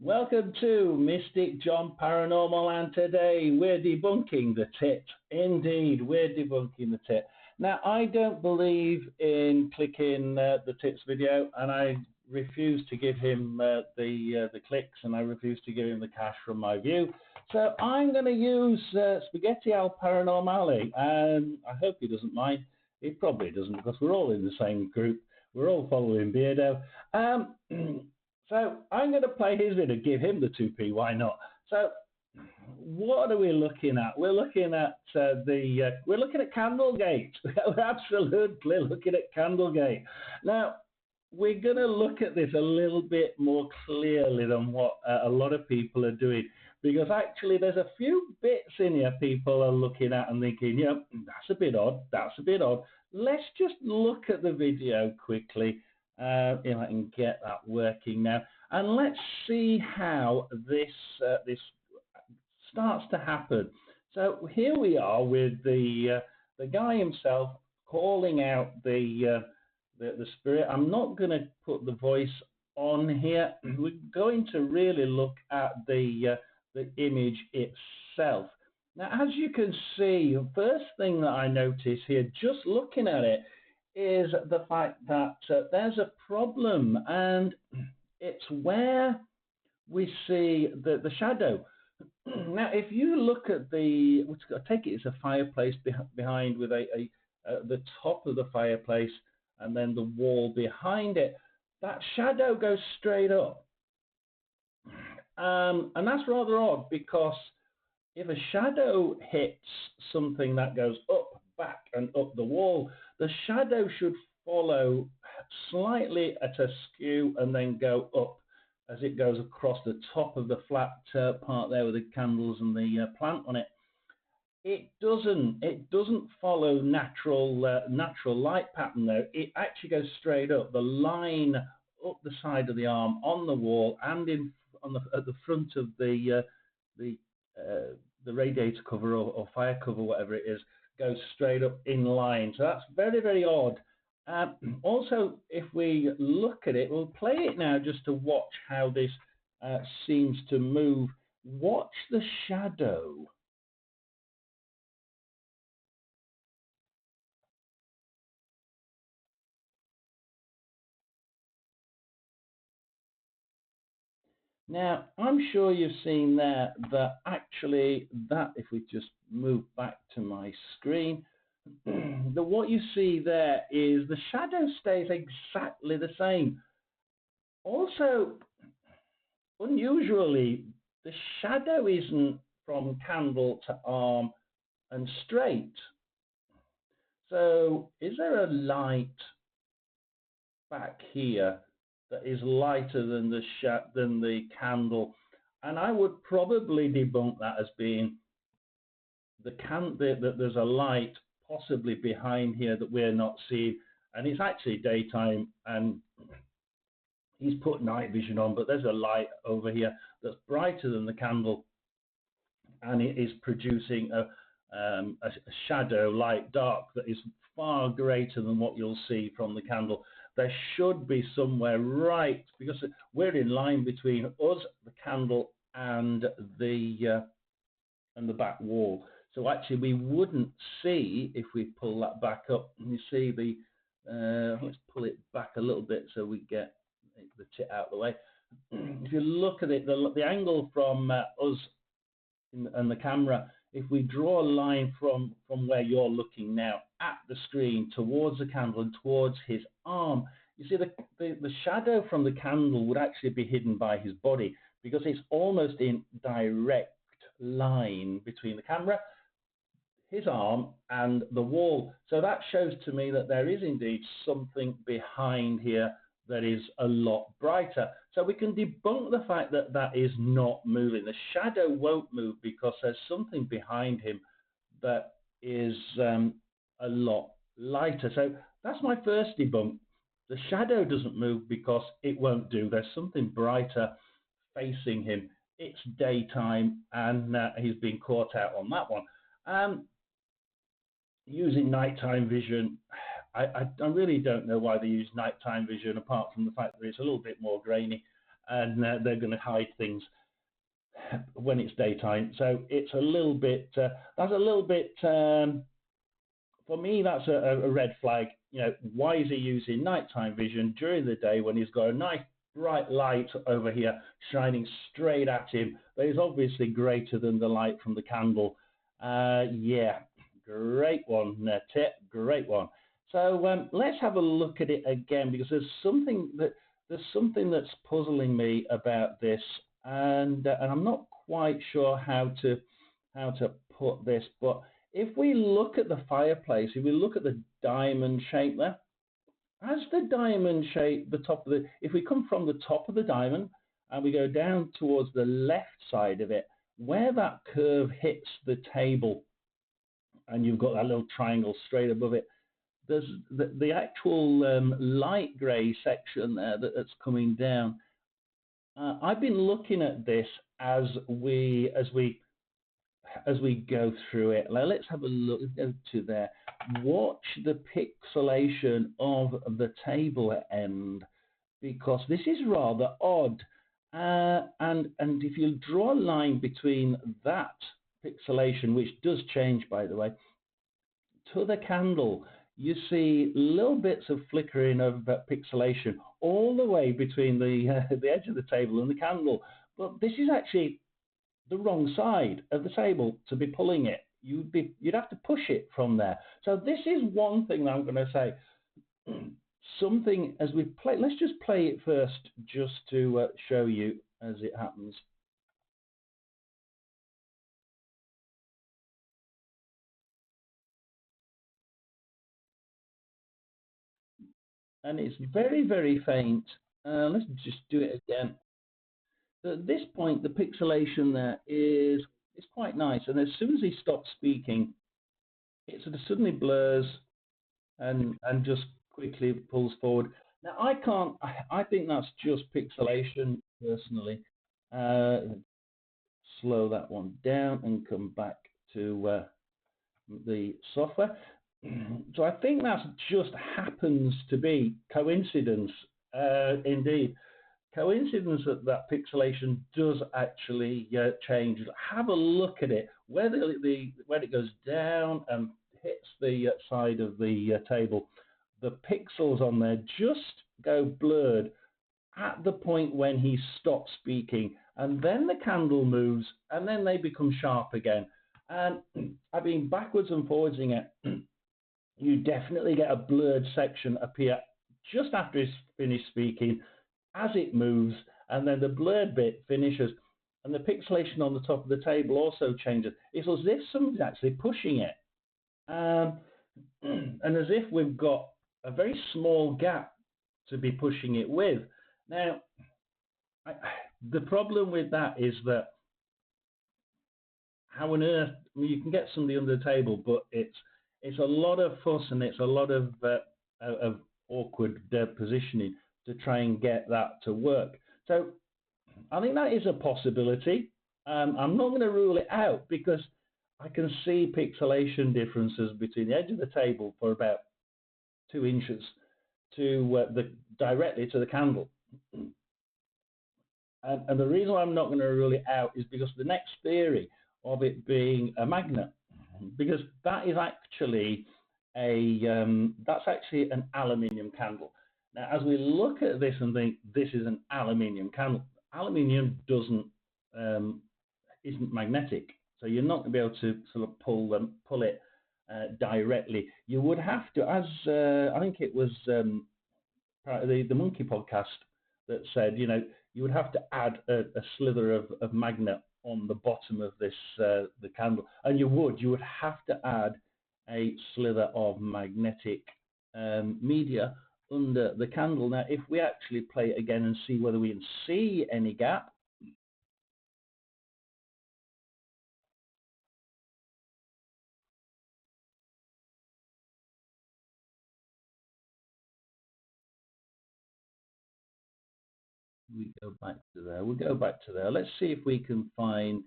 Welcome to Mystic John Paranormal, and today we're debunking the TIT. Indeed, we're debunking the TIT. Now, I don't believe in clicking the TIT's video, and I refuse to give him the clicks, and I refuse to give him the cash from my view. So I'm going to use Spaghetti Al Paranormale, and I hope he doesn't mind. He probably doesn't, because we're all in the same group. We're all following Beardo. So I'm going to play his video, give him the 2p, why not? So what are we looking at? We're looking at we're looking at Candlegate. We're absolutely looking at Candlegate. Now, we're going to look at this a little bit more clearly than what a lot of people are doing, because actually there's a few bits in here people are looking at and thinking, yeah, that's a bit odd, that's a bit odd. Let's just look at the video quickly. If I can get that working now, and let's see how this starts to happen. So here we are with the guy himself calling out the spirit. I'm not going to put the voice on here. We're going to really look at the image itself. Now, as you can see, the first thing that I notice here, just looking at it, is the fact that there's a problem, and it's where we see the shadow. Now, if you look at I take it it's a fireplace behind with the top of the fireplace and then the wall behind it, that shadow goes straight up. And that's rather odd, because if a shadow hits something that goes up, back and up the wall, the shadow should follow slightly at a skew and then go up as it goes across the top of the flat part there with the candles and the plant on it. It doesn't follow natural light pattern though. It actually goes straight up. The line up the side of the arm, on the wall, and at the front of the radiator cover or fire cover, whatever it is, goes straight up in line. So that's very, very odd. Also, if we look at it, we'll play it now just to watch how this seems to move. Watch the shadow. Now, I'm sure you've seen there that actually if we just move back to my screen, what you see there is the shadow stays exactly the same. Also, unusually, the shadow isn't from candle to arm and straight. So is there a light back here that is lighter than the candle? And I would probably debunk that as being that there's a light possibly behind here that we're not seeing, and it's actually daytime and he's put night vision on, but there's a light over here that's brighter than the candle, and it is producing a shadow, light, dark, that is far greater than what you'll see from the candle. There should be somewhere, right, because we're in line between us, the candle, and the back wall. So actually we wouldn't see, if we pull that back up, and you see let's pull it back a little bit so we get the tit out of the way. If you look at it, the angle from us and the camera, if we draw a line from where you're looking now at the screen towards the candle and towards his arm, you see the shadow from the candle would actually be hidden by his body, because it's almost in direct line between the camera, his arm, and the wall. So that shows to me that there is indeed something behind here that is a lot brighter. So we can debunk the fact that that is not moving. The shadow won't move because there's something behind him that is a lot lighter. So that's my first debunk. The shadow doesn't move because it won't do. There's something brighter facing him. It's daytime, and he's been caught out on that one. Using nighttime vision, I really don't know why they use nighttime vision, apart from the fact that it's a little bit more grainy. and they're going to hide things when it's daytime. So it's a little bit, that's a little bit, for me, that's a red flag. You know, why is he using nighttime vision during the day when he's got a nice bright light over here shining straight at him that is obviously greater than the light from the candle? Yeah, great one, Tip, great one. So let's have a look at it again, because there's something that's puzzling me about this, and I'm not quite sure how to put this, but if we look at the fireplace, if we look at the diamond shape there, as the diamond shape, if we come from the top of the diamond and we go down towards the left side of it, where that curve hits the table, and you've got that little triangle straight above it, there's the actual light grey section there that's coming down. I've been looking at this as we go through it. Let's have a look. Go to there. Watch the pixelation of the table end, because this is rather odd. And if you draw a line between that pixelation, which does change, by the way, to the candle, you see little bits of flickering of pixelation all the way between the edge of the table and the candle. But this is actually the wrong side of the table to be pulling it. You'd have to push it from there. So this is one thing that I'm going to say. Something as we play. Let's just play it first, just to show you as it happens. And it's very, very faint. Let's just do it again. So at this point, the pixelation there is quite nice. And as soon as he stops speaking, it sort of suddenly blurs and just quickly pulls forward. Now I think that's just pixelation personally. Slow that one down and come back to the software. So I think that just happens to be coincidence, indeed. Coincidence that pixelation does actually change. Have a look at it. When it goes down and hits the side of the table, the pixels on there just go blurred at the point when he stops speaking, and then the candle moves, and then they become sharp again. And I've been backwards and forwardsing it. You definitely get a blurred section appear just after he's finished speaking, as it moves, and then the blurred bit finishes, and the pixelation on the top of the table also changes. It's as if somebody's actually pushing it, and as if we've got a very small gap to be pushing it with. Now, the problem with that is that how on earth, I mean, you can get somebody under the table, but it's a lot of fuss and it's a lot of awkward positioning to try and get that to work. So I think that is a possibility. I'm not going to rule it out, because I can see pixelation differences between the edge of the table for about 2 inches to directly to the candle. And the reason why I'm not going to rule it out is because the next theory of it being a magnet, because that is actually that's actually an aluminium candle. Now, as we look at this and think this is an aluminium candle, aluminium isn't magnetic, so you're not going to be able to sort of pull it directly. You would have to, as I think it was the Monkey podcast that said, you would have to add a slither of magnet on the bottom of this the candle, and you would have to add a slither of magnetic media under the candle. Now, if we actually play it again and see whether we can see any gap. We go back to there. We'll go back to there. Let's see if we can find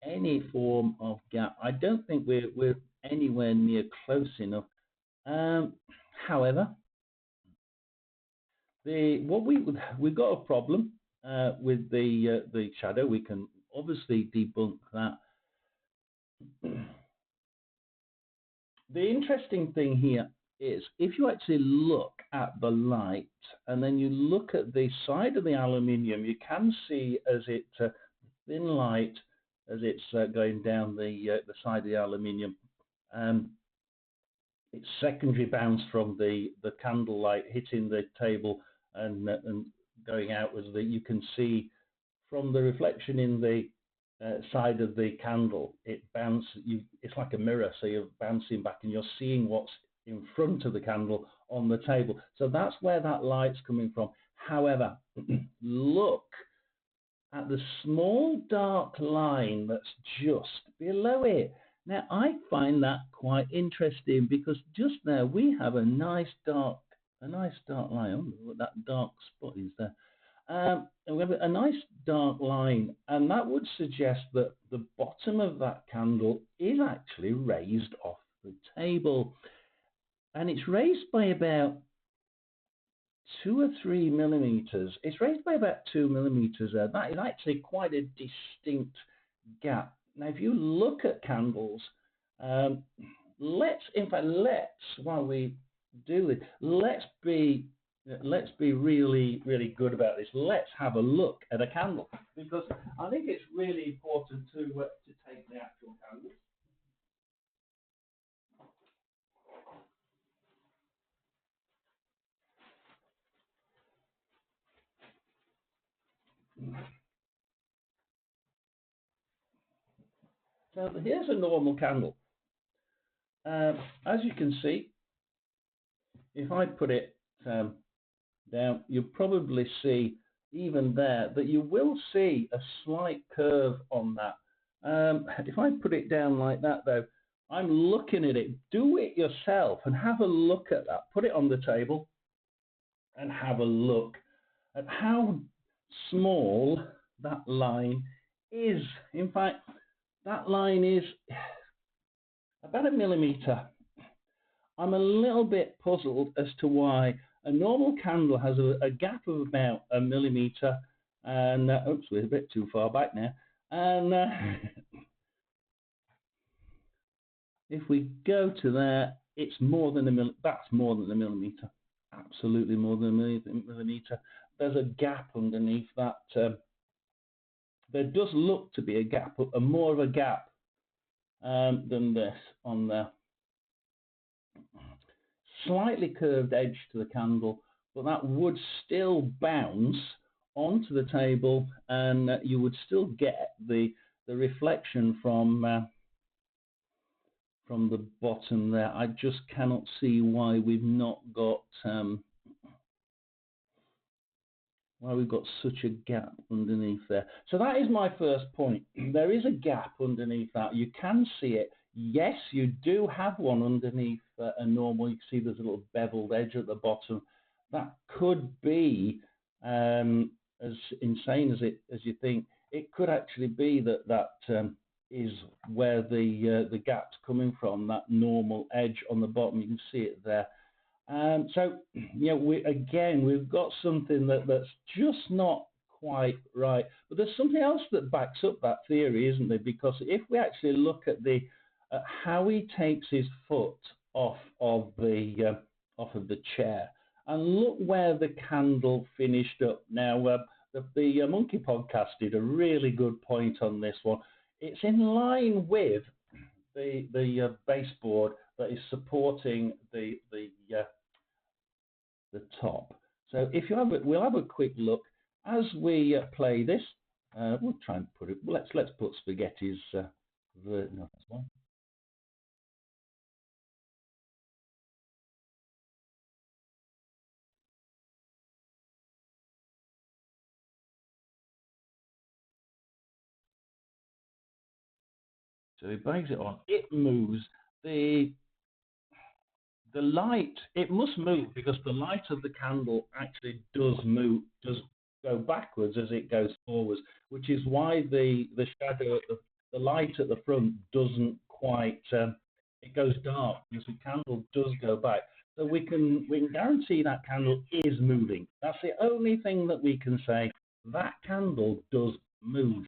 any form of gap. I don't think we're anywhere near close enough. However, we've got a problem. with the shadow. We can obviously debunk that. The interesting thing here is if you actually look at the light and then you look at the side of the aluminium, you can see as it thin light as it's going down the side of the aluminium. It's secondary bounce from the candle light hitting the table and going outwards. That you can see from the reflection in the side of the candle, it bounces. It's like a mirror, so you're bouncing back and you're seeing what's in front of the candle on the table. So that's where that light's coming from. However, look at the small dark line that's just below it. Now, I find that quite interesting because just there we have a nice dark line. I don't know what that dark spot is there. And we have a nice dark line, and that would suggest that the bottom of that candle is actually raised off the table. And it's raised by about 2 or 3 millimeters. It's raised by about 2 millimeters there. That is actually quite a distinct gap. Now, if you look at candles, while we do this, let's be really, really good about this. Let's have a look at a candle, because I think it's really important to take the actual candles. So here's a normal candle. As you can see, if I put it down, you'll probably see even there that you will see a slight curve on that. If I put it down like that, though, I'm looking at it. Do it yourself and have a look at that. Put it on the table and have a look at how small that line is. In fact, that line is about 1 millimeter. I'm a little bit puzzled as to why a normal candle has a gap of about 1 millimeter, and oops, we're a bit too far back now. And if we go to there, it's more than that's more than 1 millimeter. Absolutely more than 1 millimeter. There's a gap underneath that. There does look to be a gap, more of a gap than this on there. Slightly curved edge to the candle, but that would still bounce onto the table, and you would still get the reflection from the bottom there. I just cannot see why we've not got why we've got such a gap underneath there. So that is my first point. There is a gap underneath that. You can see it. Yes, you do have one underneath a normal. You can see there's a little beveled edge at the bottom. That could be, as insane as you think, it could actually be that is where the gap's coming from, that normal edge on the bottom. You can see it there. So, yeah, we've got something that's just not quite right. But there's something else that backs up that theory, isn't there? Because if we actually look at how he takes his foot off of the chair, and look where the candle finished up. Now, the Monkey Podcast did a really good point on this one. It's in line with the baseboard that is supporting the top. So if you have it, we'll have a quick look as we play this. We'll try and put it. Let's put Spaghetti's version of this one. So he bangs it on. It moves. The light, it must move because the light of the candle actually does move, does go backwards as it goes forwards, which is why the shadow, the light at the front doesn't quite, it goes dark because the candle does go back. So we can guarantee that candle is moving. That's the only thing that we can say that candle does move.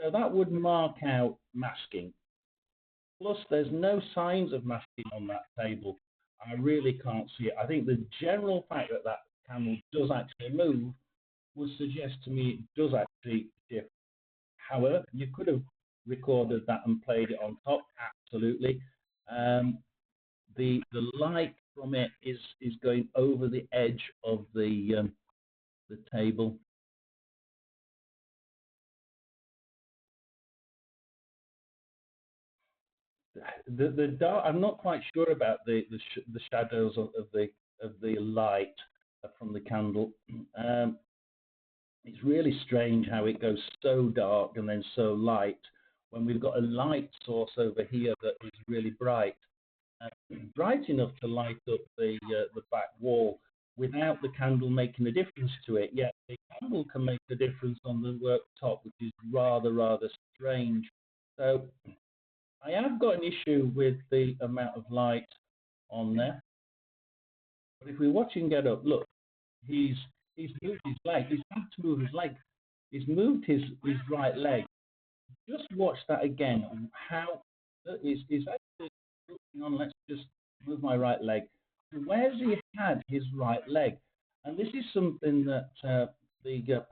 So that would mark out masking. Plus, there's no signs of masking on that table. I really can't see it. I think the general fact that that candle does actually move would suggest to me it does actually shift. However, you could have recorded that and played it on top, absolutely. The light from it is going over the edge of the table. The dark. I'm not quite sure about the shadows of the light from the candle. It's really strange how it goes so dark and then so light when we've got a light source over here that is really bright, bright enough to light up the back wall without the candle making a difference to it. Yet the candle can make a difference on the worktop, which is rather strange. So I have got an issue with the amount of light on there. But if we watch him get up, look, he's moved his leg. He's had to move his leg. He's moved his right leg. Just watch that again. How is actually hang on, let's just move my right leg. Where's he had his right leg? And this is something that the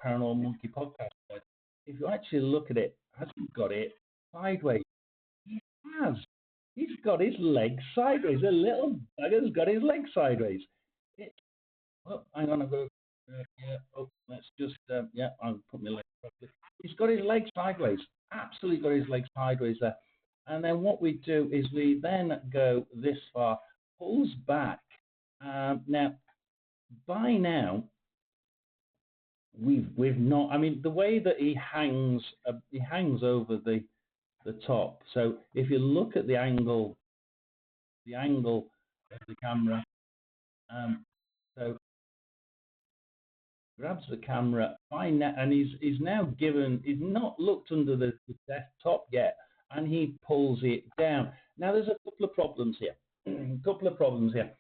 Paranormal Monkey podcast said. If you actually look at it, has he got it sideways? He has. He's got his leg sideways. A little bugger's got his leg sideways. It, oh, hang on, I've got yeah. Oh, let's just yeah. I'll put my leg properly. He's got his leg sideways. Absolutely got his leg sideways there. And then what we do is we then go this far, pulls back. Now, by now, we've not. I mean, the way that he hangs over the top. So if you look at the angle of the camera, so grabs the camera, and he's now he's not looked under the desktop yet, and he pulls it down. Now there's a couple of problems here.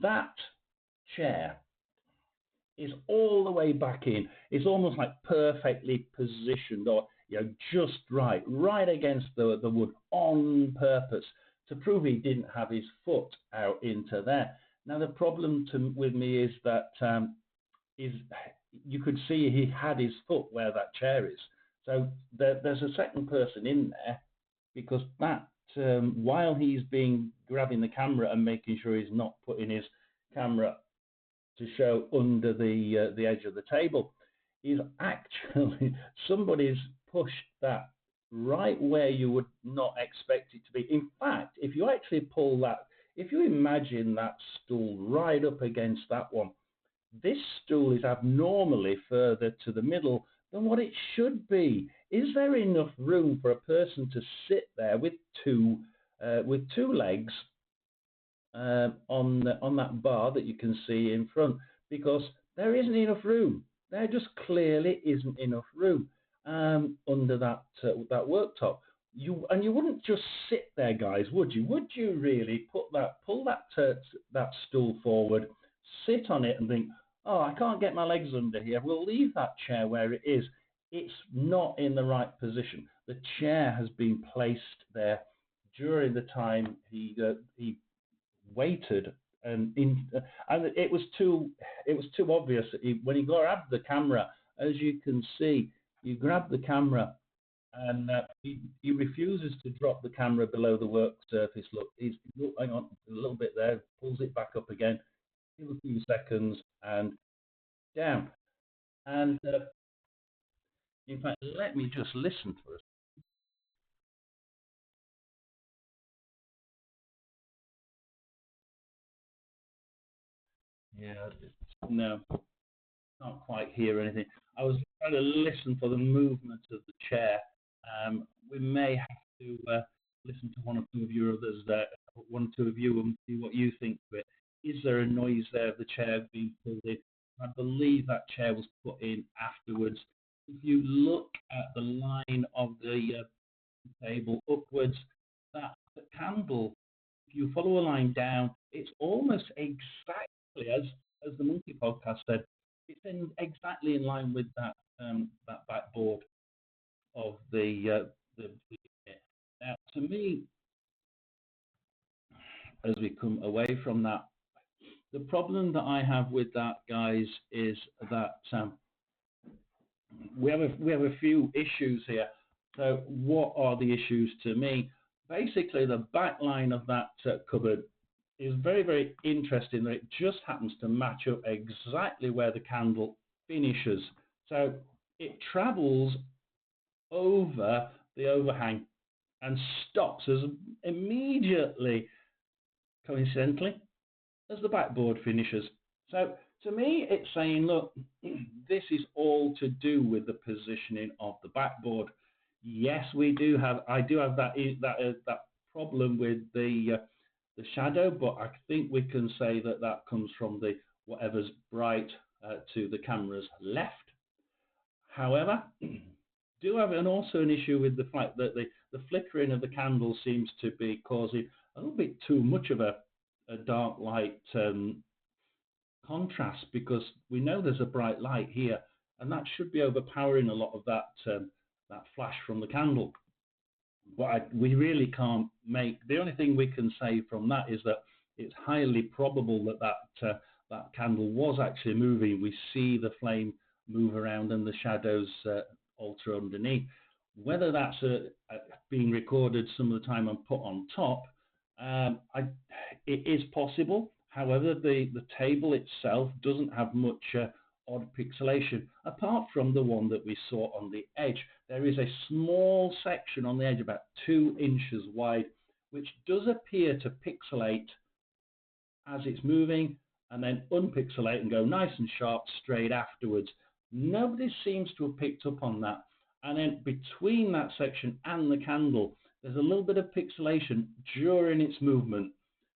That chair is all the way back in. It's almost like perfectly positioned, or just right against the wood on purpose to prove he didn't have his foot out into there. Now the problem with me is that is you could see he had his foot where that chair is. So there's a second person in there, because that while he's grabbing the camera and making sure he's not putting his camera to show under the edge of the table, is actually somebody's pushed that right where you would not expect it to be. In fact, if you actually pull that, if you imagine that stool right up against that one, this stool is abnormally further to the middle than what it should be. Is there enough room for a person to sit there with two legs on that bar that you can see in front? Because there isn't enough room. There just clearly isn't enough room under that worktop. You wouldn't just sit there, guys, would you? Would you really pull that stool forward, sit on it, and think, oh, I can't get my legs under here. We'll leave that chair where it is. It's not in the right position. The chair has been placed there during the time he waited, and it was too obvious. When he grabbed the camera, as you can see, he grabbed the camera, and he refuses to drop the camera below the work surface. Look, hang on a little bit there, pulls it back up again. Give a few seconds and down. And in fact, let me just listen for us. Yeah, no, can't quite hear anything. I was trying to listen for the movement of the chair. We may have to listen to one or two of your others there, one or two of you, and see what you think of it. Is there a noise there of the chair being pulled in? I believe that chair was put in afterwards. If you look at the line of the table upwards, that candle, if you follow a line down, it's almost exactly as the Monkey Podcast said. It's exactly in line with that that backboard of the unit. Now, to me, as we come away from that, the problem that I have with that, guys, is that we have a few issues here. So, what are the issues to me? Basically, the back line of that cupboard is very, very interesting. That it just happens to match up exactly where the candle finishes. So, it travels over the overhang and stops as immediately, coincidentally, as the backboard finishes. So to me, it's saying, look, this is all to do with the positioning of the backboard. Yes, I do have that problem with the shadow, but I think we can say that that comes from the whatever's bright to the camera's left. However, do have also an issue with the fact that the flickering of the candle seems to be causing a little bit too much of a dark light contrast, because we know there's a bright light here, and that should be overpowering a lot of that flash from the candle. But we really can't make. The only thing we can say from that is that it's highly probable that candle was actually moving. We see the flame move around and the shadows alter underneath. Whether that's being recorded some of the time and put on top, it is possible. However, the table itself doesn't have much odd pixelation, apart from the one that we saw on the edge. There is a small section on the edge, about 2 inches wide, which does appear to pixelate as it's moving, and then unpixelate and go nice and sharp straight afterwards. Nobody seems to have picked up on that. And then between that section and the candle, there's a little bit of pixelation during its movement.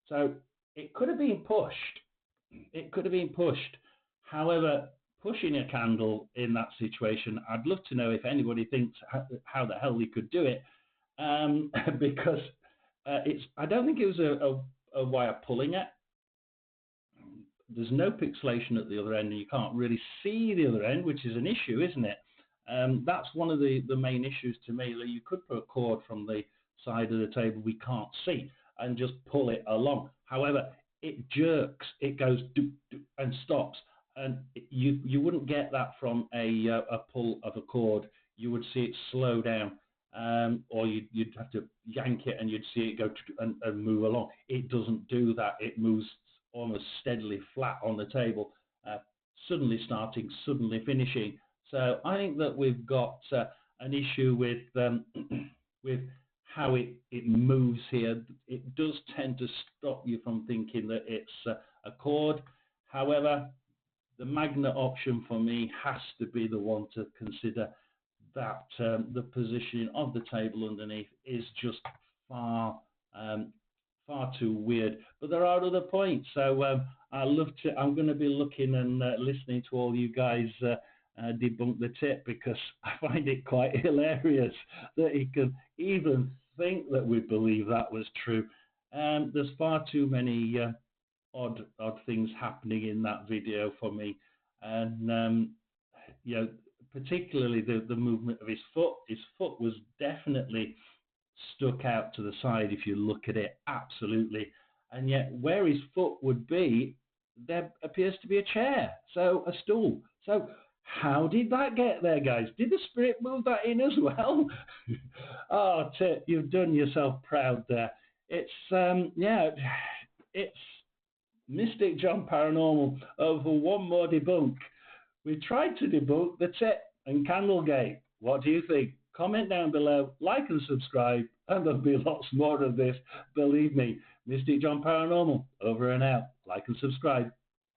So it could have been pushed. It could have been pushed. However, pushing a candle in that situation, I'd love to know if anybody thinks how the hell they could do it, because I don't think it was a wire pulling it. There's no pixelation at the other end, and you can't really see the other end, which is an issue, isn't it? That's one of the main issues to me. That you could put a cord from the side of the table we can't see and just pull it along. However, it jerks, it goes doop, doop, and stops, and you wouldn't get that from a pull of a cord. You would see it slow down, or you'd have to yank it and you'd see it go and move along. It doesn't do that. It moves almost steadily flat on the table, suddenly starting, suddenly finishing. So I think that we've got an issue with with how it moves here. It does tend to stop you from thinking that it's a cord. However, the magnet option for me has to be the one to consider. That the positioning of the table underneath is just far too weird. But there are other points. So I'm going to be looking and listening to all you guys debunk the tip, because I find it quite hilarious that he can even think that we believe that was true. There's far too many odd things happening in that video for me, and particularly the movement of his foot. His foot was definitely stuck out to the side if you look at it, absolutely. And yet where his foot would be, there appears to be a chair, so a stool. So how did that get there, guys? Did the spirit move that in as well? Oh, Tip, you've done yourself proud there. It's it's Mystic John Paranormal over one more debunk. We tried to debunk the Tip and Candlegate. What do you think? Comment down below, like and subscribe, and there'll be lots more of this. Believe me, Mystic John Paranormal over and out. Like and subscribe.